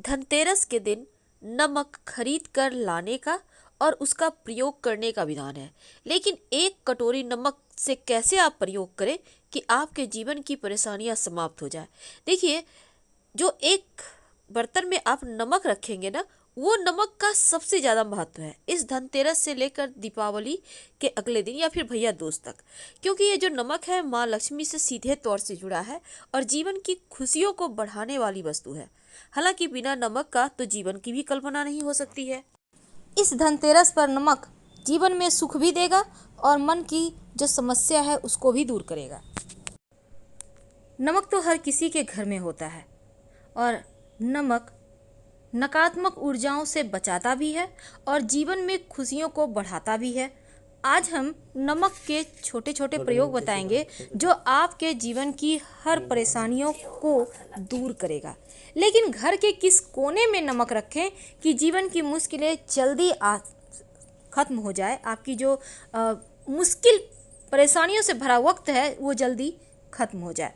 धनतेरस के दिन नमक खरीद कर लाने का और उसका प्रयोग करने का विधान है। लेकिन एक कटोरी नमक से कैसे आप प्रयोग करें कि आपके जीवन की परेशानियां समाप्त हो जाए। देखिए, जो एक बर्तन में आप नमक रखेंगे ना, वो नमक का सबसे ज़्यादा महत्व है इस धनतेरस से लेकर दीपावली के अगले दिन या फिर भैया दूज तक। क्योंकि ये जो नमक है माँ लक्ष्मी से सीधे तौर से जुड़ा है और जीवन की खुशियों को बढ़ाने वाली वस्तु है। हालांकि बिना नमक का तो जीवन की भी कल्पना नहीं हो सकती है। इस धनतेरस पर नमक जीवन में सुख भी देगा और मन की जो समस्या है उसको भी दूर करेगा। नमक तो हर किसी के घर में होता है और नमक नकारात्मक ऊर्जाओं से बचाता भी है और जीवन में खुशियों को बढ़ाता भी है। आज हम नमक के छोटे छोटे प्रयोग बताएंगे जो आपके जीवन की हर परेशानियों को दूर करेगा। लेकिन घर के किस कोने में नमक रखें कि जीवन की मुश्किलें जल्दी खत्म हो जाए, आपकी जो मुश्किल परेशानियों से भरा वक्त है वो जल्दी खत्म हो जाए।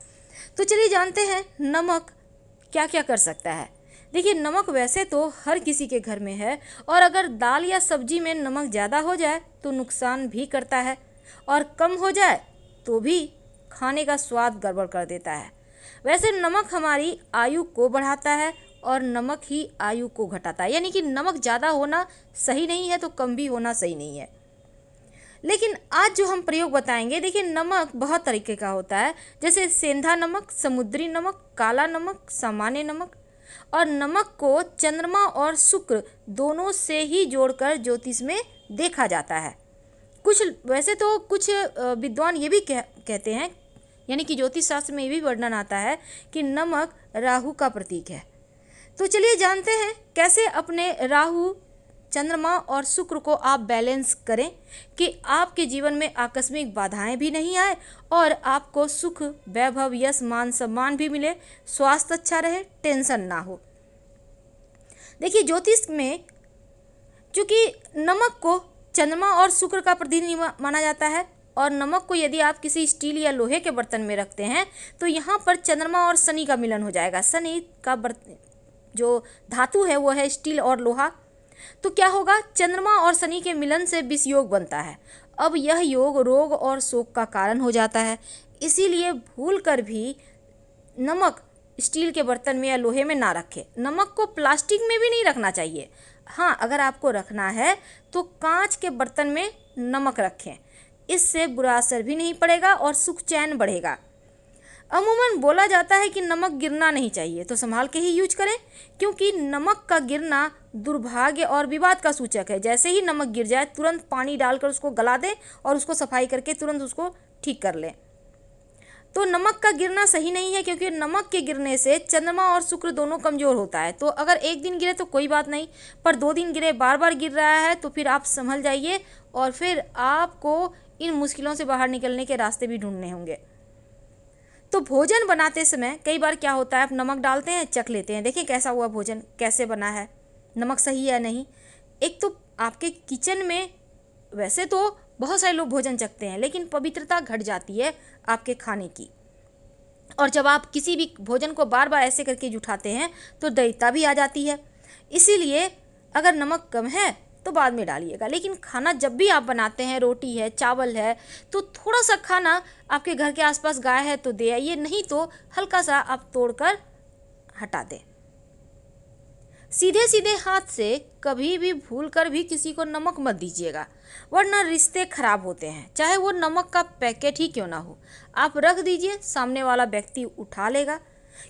तो चलिए जानते हैं नमक क्या क्या कर सकता है। देखिए, नमक वैसे तो हर किसी के घर में है और अगर दाल या सब्जी में नमक ज़्यादा हो जाए तो नुकसान भी करता है और कम हो जाए तो भी खाने का स्वाद गड़बड़ कर देता है। वैसे नमक हमारी आयु को बढ़ाता है और नमक ही आयु को घटाता है, यानी कि नमक ज़्यादा होना सही नहीं है तो कम भी होना सही नहीं है। लेकिन आज जो हम प्रयोग बताएंगे, देखिए नमक बहुत तरीके का होता है, जैसे सेंधा नमक, समुद्री नमक, काला नमक, सामान्य नमक। और नमक को चंद्रमा और शुक्र दोनों से ही जोड़कर ज्योतिष में देखा जाता है। वैसे तो कुछ विद्वान ये भी कहते हैं, यानी कि ज्योतिष शास्त्र में ये भी वर्णन आता है कि नमक राहु का प्रतीक है। तो चलिए जानते हैं कैसे अपने राहु, चंद्रमा और शुक्र को आप बैलेंस करें कि आपके जीवन में आकस्मिक बाधाएं भी नहीं आए और आपको सुख, वैभव, यश, मान, सम्मान भी मिले, स्वास्थ्य अच्छा रहे, टेंशन ना हो। देखिए, ज्योतिष में चूंकि नमक को चंद्रमा और शुक्र का प्रतिनिधि माना जाता है और नमक को यदि आप किसी स्टील या लोहे के बर्तन में रखते हैं तो यहाँ पर चंद्रमा और शनि का मिलन हो जाएगा। शनि का जो धातु है वो है स्टील और लोहा। तो क्या होगा, चंद्रमा और शनि के मिलन से विष योग बनता है। अब यह योग रोग और शोक का कारण हो जाता है। इसीलिए भूलकर भी नमक स्टील के बर्तन में या लोहे में ना रखें। नमक को प्लास्टिक में भी नहीं रखना चाहिए। हाँ, अगर आपको रखना है तो कांच के बर्तन में नमक रखें, इससे बुरा असर भी नहीं पड़ेगा और सुख चैन बढ़ेगा। अमूमन बोला जाता है कि नमक गिरना नहीं चाहिए, तो संभाल के ही यूज करें, क्योंकि नमक का गिरना दुर्भाग्य और विवाद का सूचक है। जैसे ही नमक गिर जाए तुरंत पानी डालकर उसको गला दें और उसको सफाई करके तुरंत उसको ठीक कर लें। तो नमक का गिरना सही नहीं है, क्योंकि नमक के गिरने से चंद्रमा और शुक्र दोनों कमज़ोर होता है। तो अगर एक दिन गिरे तो कोई बात नहीं, पर 2 दिन गिरे, बार बार गिर रहा है तो फिर आप संभल जाइए और फिर आपको इन मुश्किलों से बाहर निकलने के रास्ते भी ढूंढने होंगे। तो भोजन बनाते समय कई बार क्या होता है, आप नमक डालते हैं, चख लेते हैं, देखिए कैसा हुआ भोजन, कैसे बना है, नमक सही है नहीं। एक तो आपके किचन में वैसे तो बहुत सारे लोग भोजन चखते हैं, लेकिन पवित्रता घट जाती है आपके खाने की। और जब आप किसी भी भोजन को बार बार ऐसे करके जुठाते हैं तो दैत्यता भी आ जाती है। इसीलिए अगर नमक कम है तो बाद में डालिएगा, लेकिन खाना जब भी आप बनाते हैं, रोटी है, चावल है, तो थोड़ा सा खाना आपके घर के आसपास गाय है तो दे आइए, नहीं तो हल्का सा आप तोड़कर हटा दें। सीधे सीधे हाथ से कभी भी भूलकर भी किसी को नमक मत दीजिएगा, वरना रिश्ते खराब होते हैं, चाहे वो नमक का पैकेट ही क्यों ना हो। आप रख दीजिए, सामने वाला व्यक्ति उठा लेगा,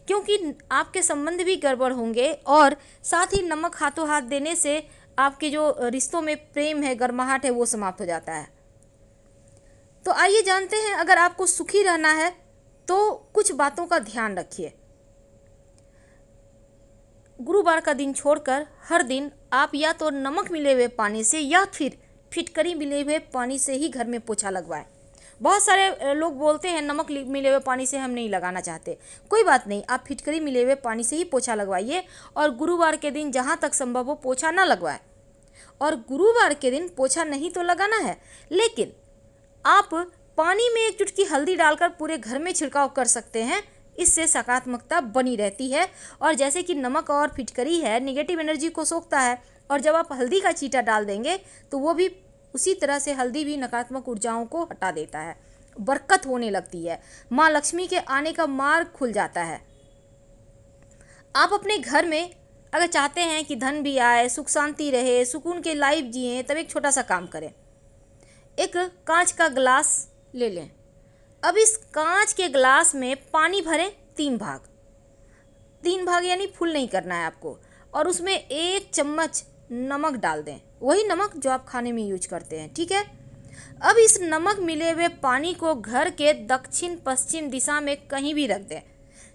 क्योंकि आपके संबंध भी गड़बड़ होंगे और साथ ही नमक हाथों हाथ देने से आपके जो रिश्तों में प्रेम है, गर्माहट है, वो समाप्त हो जाता है। तो आइए जानते हैं, अगर आपको सुखी रहना है तो कुछ बातों का ध्यान रखिए। गुरुवार का दिन छोड़कर हर दिन आप या तो नमक मिले हुए पानी से या फिर फिटकरी मिले हुए पानी से ही घर में पोछा लगवाएं। बहुत सारे लोग बोलते हैं नमक मिले हुए पानी से हम नहीं लगाना चाहते, कोई बात नहीं, आप फिटकरी मिले हुए पानी से ही पोछा लगवाइए और गुरुवार के दिन जहाँ तक संभव हो पोछा ना लगवाएं। और गुरुवार के दिन पोछा नहीं तो लगाना है, लेकिन आप पानी में 1 चुटकी हल्दी डालकर पूरे घर में छिड़काव कर सकते हैं, इससे सकारात्मकता बनी रहती है। और जैसे कि नमक और फिटकरी है, नेगेटिव एनर्जी को सोखता है। और जब आप हल्दी का छींटा डाल देंगे तो वो भी उसी तरह से, हल्दी भी नकारात्मक ऊर्जाओं को हटा देता है, बरकत होने लगती है, माँ लक्ष्मी के आने का मार्ग खुल जाता है। आप अपने घर में अगर चाहते हैं कि धन भी आए, सुख शांति रहे, सुकून के लाइफ जिए, तब एक छोटा सा काम करें। एक कांच का ग्लास ले लें। अब इस कांच के ग्लास में पानी भरें 3 भाग, 3 भाग यानी फुल नहीं करना है आपको। और उसमें 1 चम्मच नमक डाल दें, वही नमक जो आप खाने में यूज करते हैं, ठीक है। अब इस नमक मिले हुए पानी को घर के दक्षिण पश्चिम दिशा में कहीं भी रख दें।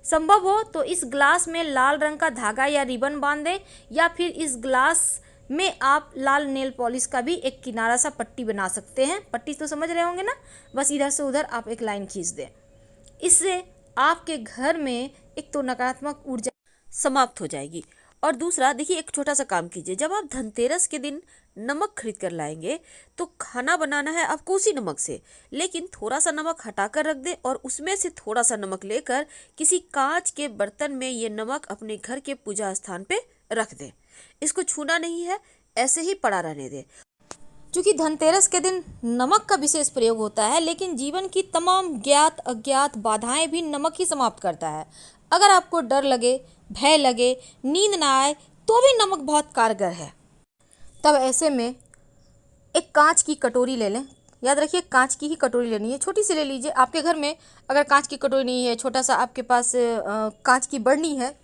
संभव हो तो इस ग्लास में लाल रंग का धागा या रिबन बांध दें, या फिर इस ग्लास में आप लाल नेल पॉलिश का भी एक किनारा सा पट्टी बना सकते हैं। पट्टी तो समझ रहे होंगे ना, बस इधर से उधर आप एक लाइन खींच दें। इससे आपके घर में एक तो नकारात्मक ऊर्जा समाप्त हो जाएगी। और दूसरा, देखिए, एक छोटा सा काम कीजिए। जब आप धनतेरस के दिन नमक खरीद कर लाएंगे तो खाना बनाना है आपको उसी नमक से, लेकिन थोड़ा सा नमक हटा कर रख दें और उसमें से थोड़ा सा नमक लेकर किसी कांच के बर्तन में ये नमक अपने घर के पूजा स्थान पे रख दें। इसको छूना नहीं है, ऐसे ही पड़ा रहने दें। क्योंकि धनतेरस के दिन नमक का विशेष प्रयोग होता है, लेकिन जीवन की तमाम ज्ञात अज्ञात बाधाएं भी नमक ही समाप्त करता है। अगर आपको डर लगे, भय लगे, नींद ना आए, तो भी नमक बहुत कारगर है। तब ऐसे में एक कांच की कटोरी ले लें। याद रखिए, कांच की ही कटोरी लेनी है, छोटी सी ले लीजिए। आपके घर में अगर कांच की कटोरी नहीं है, छोटा सा आपके पास कांच की बरनी है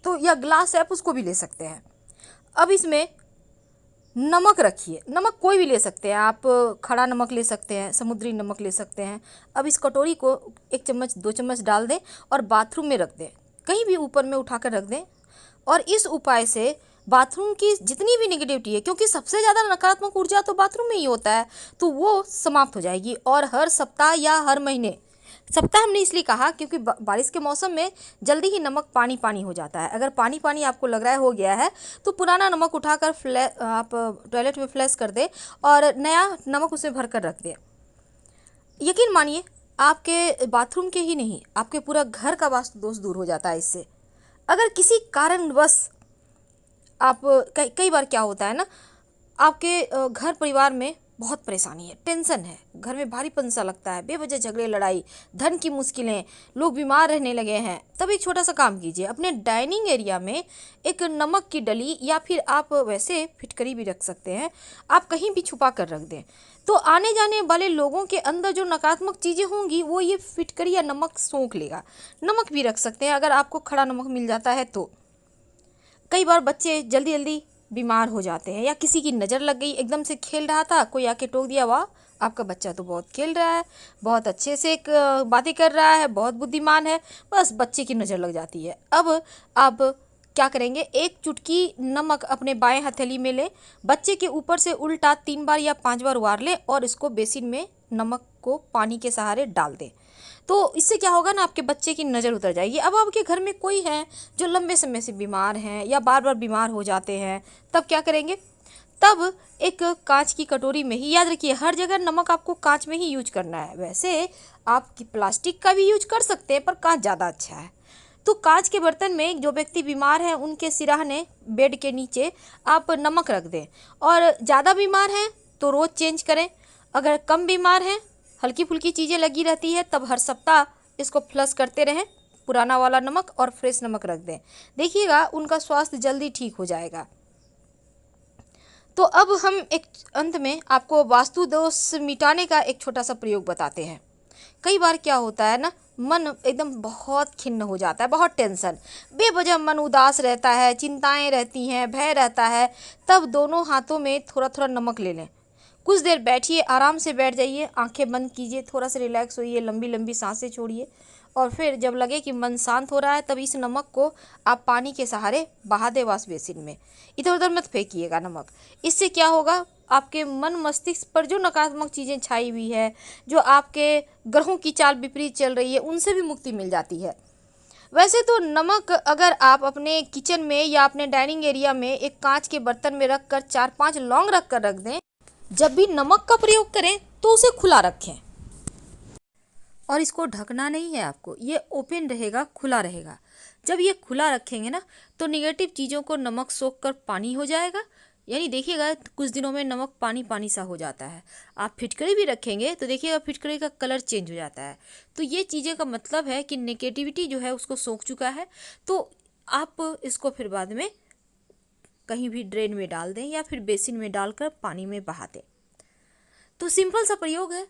तो, या ग्लास है, आप उसको भी ले सकते हैं। अब इसमें नमक रखिए। नमक कोई भी ले सकते हैं आप, खड़ा नमक ले सकते हैं, समुद्री नमक ले सकते हैं। अब इस कटोरी को 1 चम्मच 2 चम्मच डाल दें और बाथरूम में रख दें, कहीं भी ऊपर में उठाकर रख दें। और इस उपाय से बाथरूम की जितनी भी नेगेटिविटी है, क्योंकि सबसे ज़्यादा नकारात्मक ऊर्जा तो बाथरूम में ही होता है, तो वो समाप्त हो जाएगी। और हर सप्ताह या हर महीने, सप्ताह हमने इसलिए कहा क्योंकि बारिश के मौसम में जल्दी ही नमक पानी पानी हो जाता है। अगर पानी पानी आपको लग रहा है हो गया है, तो पुराना नमक उठाकर आप टॉयलेट में फ्लैश कर दें और नया नमक उसमें भर कर रख दें। यकीन मानिए, आपके बाथरूम के ही नहीं, आपके पूरा घर का वास्तु दोष दूर हो जाता है इससे। अगर किसी कारणवश आप, कई बार क्या होता है ना, आपके घर परिवार में बहुत परेशानी है, टेंशन है, घर में भारीपन सा लगता है, बेवजह झगड़े लड़ाई, धन की मुश्किलें, लोग बीमार रहने लगे हैं, तब एक छोटा सा काम कीजिए। अपने डाइनिंग एरिया में एक नमक की डली, या फिर आप वैसे फिटकरी भी रख सकते हैं, आप कहीं भी छुपा कर रख दें। तो आने जाने वाले लोगों के अंदर जो नकारात्मक चीज़ें होंगी वो ये फिटकरी या नमक सोख लेगा। नमक भी रख सकते हैं अगर आपको खड़ा नमक मिल जाता है तो। कई बार बच्चे जल्दी जल्दी बीमार हो जाते हैं, या किसी की नज़र लग गई, एकदम से खेल रहा था, कोई आके टोक दिया, वाह आपका बच्चा तो बहुत खेल रहा है, बहुत अच्छे से बातें कर रहा है, बहुत बुद्धिमान है, बस बच्चे की नज़र लग जाती है। अब आप क्या करेंगे, 1 चुटकी नमक अपने बाएं हथेली में लें, बच्चे के ऊपर से उल्टा 3 बार या 5 बार वार लें और इसको बेसिन में नमक को पानी के सहारे डाल दें। तो इससे क्या होगा ना, आपके बच्चे की नज़र उतर जाएगी। अब आपके घर में कोई है जो लंबे समय से बीमार हैं या बार बार बीमार हो जाते हैं, तब क्या करेंगे, तब एक कांच की कटोरी में ही, याद रखिए हर जगह नमक आपको कांच में ही यूज करना है। वैसे आप प्लास्टिक का भी यूज कर सकते हैं, पर कांच ज़्यादा अच्छा है। तो कांच के बर्तन में जो व्यक्ति बीमार हैं उनके सिरहाने, बेड के नीचे आप नमक रख दें। और ज़्यादा बीमार हैं तो रोज़ चेंज करें, अगर कम बीमार हैं, हल्की फुल्की चीज़ें लगी रहती है, तब हर सप्ताह इसको फ्लश करते रहें, पुराना वाला नमक और फ्रेश नमक रख दें। देखिएगा उनका स्वास्थ्य जल्दी ठीक हो जाएगा। तो अब हम एक अंत में आपको वास्तु दोष मिटाने का एक छोटा सा प्रयोग बताते हैं। कई बार क्या होता है ना, मन एकदम बहुत खिन्न हो जाता है, बहुत टेंशन, बेवजह मन उदास रहता है, चिंताएं रहती हैं, भय रहता है, तब दोनों हाथों में थोड़ा थोड़ा नमक ले लें। कुछ देर बैठिए, आराम से बैठ जाइए, आंखें बंद कीजिए, थोड़ा सा रिलैक्स होइए, लंबी लंबी सांसें छोड़िए, और फिर जब लगे कि मन शांत हो रहा है, तब इस नमक को आप पानी के सहारे बहा दें वॉश बेसिन में। इधर उधर मत फेंकिएगा नमक। इससे क्या होगा, आपके मन मस्तिष्क पर जो नकारात्मक चीज़ें छाई हुई है, जो आपके ग्रहों की चाल विपरीत चल रही है, उनसे भी मुक्ति मिल जाती है। वैसे तो नमक अगर आप अपने किचन में या अपने डाइनिंग एरिया में एक कांच के बर्तन में रख कर 4-5 लौंग रख कर रख दें, जब भी नमक का प्रयोग करें तो उसे खुला रखें। और इसको ढकना नहीं है आपको, ये ओपन रहेगा, खुला रहेगा। जब ये खुला रखेंगे ना तो निगेटिव चीज़ों को नमक सोख कर पानी हो जाएगा, यानी देखिएगा कुछ दिनों में नमक पानी पानी सा हो जाता है। आप फिटकरी भी रखेंगे तो देखिएगा फिटकरी का कलर चेंज हो जाता है। तो ये चीज़ें का मतलब है कि नेगेटिविटी जो है उसको सोख चुका है। तो आप इसको फिर बाद में कहीं भी ड्रेन में डाल दें या फिर बेसिन में डालकर पानी में बहा दें। तो सिंपल सा प्रयोग है।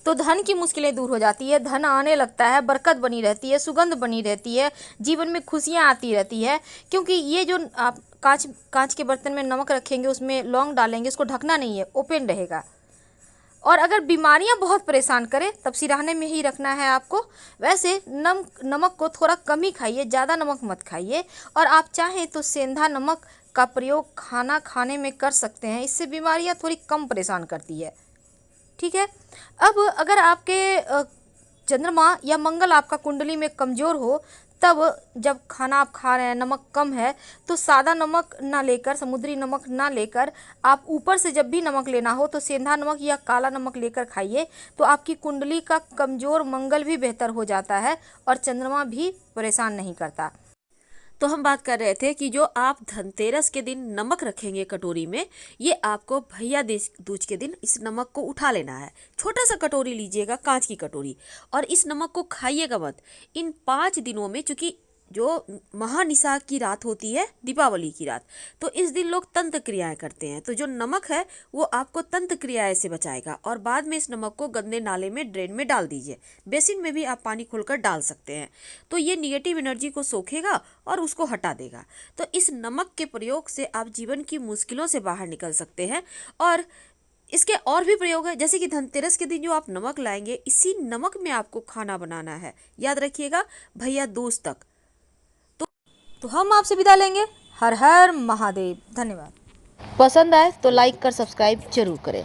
तो धन की मुश्किलें दूर हो जाती है, धन आने लगता है, बरकत बनी रहती है, सुगंध बनी रहती है, जीवन में खुशियाँ आती रहती है। क्योंकि ये जो आप कांच के बर्तन में नमक रखेंगे, उसमें लौंग डालेंगे, उसको ढकना नहीं है, ओपन रहेगा। और अगर बीमारियां बहुत परेशान करें तब सिरहाने में ही रखना है आपको। वैसे नमक को थोड़ा कम ही खाइए, ज़्यादा नमक मत खाइए। और आप चाहें तो सेंधा नमक का प्रयोग खाना खाने में कर सकते हैं, इससे बीमारियां थोड़ी कम परेशान करती है। ठीक है। अब अगर आपके चंद्रमा या मंगल आपका कुंडली में कमज़ोर हो, तब जब खाना आप खा रहे हैं नमक कम है, तो सादा नमक ना लेकर, समुद्री नमक ना लेकर, आप ऊपर से जब भी नमक लेना हो तो सेंधा नमक या काला नमक लेकर खाइए। तो आपकी कुंडली का कमज़ोर मंगल भी बेहतर हो जाता है और चंद्रमा भी परेशान नहीं करता। तो हम बात कर रहे थे कि जो आप धनतेरस के दिन नमक रखेंगे कटोरी में, ये आपको भैया दूज के दिन इस नमक को उठा लेना है। छोटा सा कटोरी लीजिएगा, कांच की कटोरी, और इस नमक को खाइएगा मत। इन 5 दिनों में, चूंकि जो महानिसा की रात होती है, दीपावली की रात, तो इस दिन लोग तंत्र क्रियाएं करते हैं। तो जो नमक है वो आपको तंत्र क्रियाएं से बचाएगा। और बाद में इस नमक को गंदे नाले में, ड्रेन में डाल दीजिए। बेसिन में भी आप पानी खोलकर डाल सकते हैं। तो ये निगेटिव एनर्जी को सोखेगा और उसको हटा देगा। तो इस नमक के प्रयोग से आप जीवन की मुश्किलों से बाहर निकल सकते हैं। और इसके और भी प्रयोग है, जैसे कि धनतेरस के दिन जो आप नमक लाएंगे, इसी नमक में आपको खाना बनाना है। याद रखिएगा, भैया दूज तक। तो हम आपसे विदा लेंगे। हर हर महादेव। धन्यवाद। पसंद आए तो लाइक कर सब्सक्राइब जरूर करें।